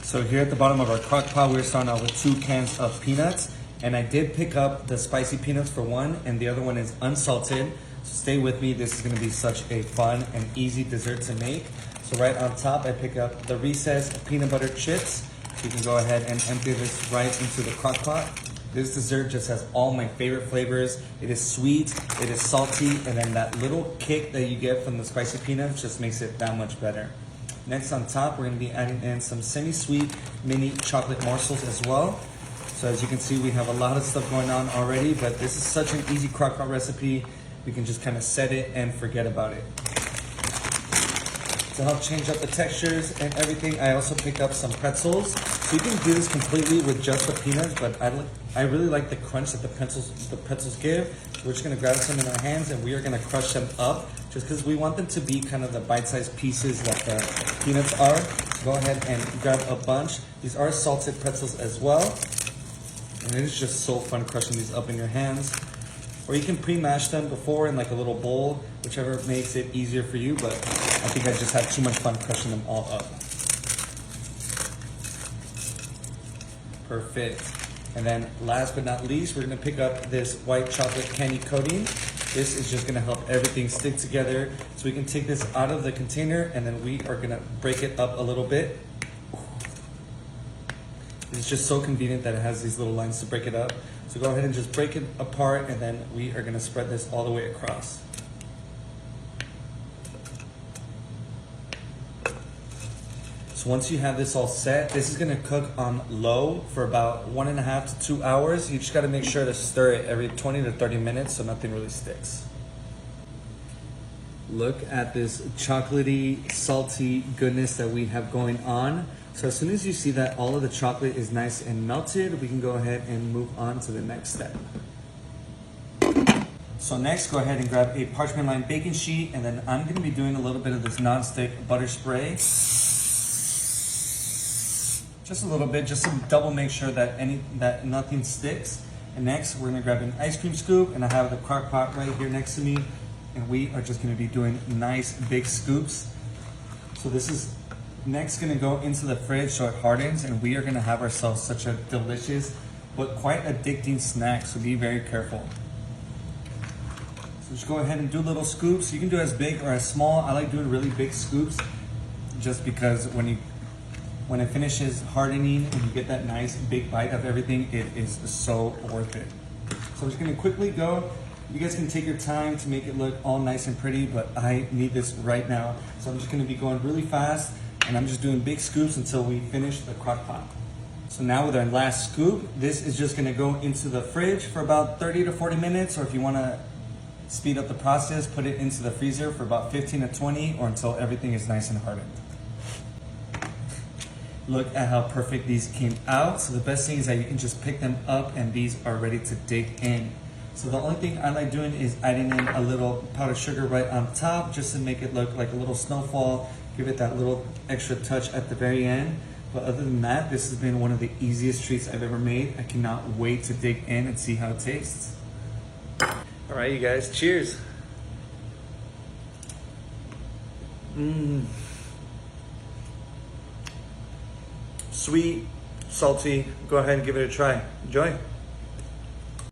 So here at the bottom of our crock pot, we're starting out with 2 cans of peanuts. And I did pick up the spicy peanuts for one, and the other one is unsalted. So stay with me, this is gonna be such a fun and easy dessert to make. So right on top, I pick up the Reese's peanut butter chips. You can go ahead and empty this right into the crock pot. This dessert just has all my favorite flavors. It is sweet, it is salty, and then that little kick that you get from the spicy peanuts just makes it that much better. Next on top, we're gonna be adding in some semi-sweet mini chocolate morsels as well. So as you can see, we have a lot of stuff going on already, but this is such an easy crock pot recipe. We can just kind of set it and forget about it. To help change up the textures and everything, I also picked up some pretzels. So you can do this completely with just the peanuts, but I really like the crunch that the pretzels give. So we're just gonna grab some in our hands and we are gonna crush them up just because we want them to be kind of the bite-sized pieces that the peanuts are. So go ahead and grab a bunch. These are salted pretzels as well. And it is just so fun crushing these up in your hands. Or you can pre-mash them before in like a little bowl, whichever makes it easier for you, but I think I just had too much fun crushing them all up. Perfect. And then last but not least, we're gonna pick up this white chocolate candy coating. This is just gonna help everything stick together. So we can take this out of the container and then we are gonna break it up a little bit. It's just so convenient that it has these little lines to break it up. So go ahead and just break it apart and then we are gonna spread this all the way across. So once you have this all set, this is gonna cook on low for about 1.5 to 2 hours. You just gotta make sure to stir it every 20 to 30 minutes so nothing really sticks. Look at this chocolatey, salty goodness that we have going on. So as soon as you see that all of the chocolate is nice and melted, we can go ahead and move on to the next step. So next, go ahead and grab a parchment lined baking sheet, and then I'm gonna be doing a little bit of this non-stick butter spray. Just a little bit, just to double make sure that nothing sticks. And next, we're gonna grab an ice cream scoop, and I have the crock pot right here next to me, and we are just gonna be doing nice big scoops. So this is next gonna go into the fridge so it hardens, and we are gonna have ourselves such a delicious but quite addicting snack, so be very careful. So just go ahead and do little scoops. You can do as big or as small. I like doing really big scoops just because when it finishes hardening and you get that nice big bite of everything, it is so worth it. So I'm just gonna quickly go. You guys can take your time to make it look all nice and pretty, but I need this right now. So I'm just gonna be going really fast, and I'm just doing big scoops until we finish the crock pot. So now with our last scoop, this is just gonna go into the fridge for about 30 to 40 minutes, or if you wanna speed up the process, put it into the freezer for about 15 to 20, or until everything is nice and hardened. Look at how perfect these came out. So the best thing is that you can just pick them up and these are ready to dig in. So the only thing I like doing is adding in a little powdered sugar right on top just to make it look like a little snowfall, give it that little extra touch at the very end. But other than that, this has been one of the easiest treats I've ever made. I cannot wait to dig in and see how it tastes. All right, you guys, cheers. Sweet, salty, go ahead and give it a try. Enjoy.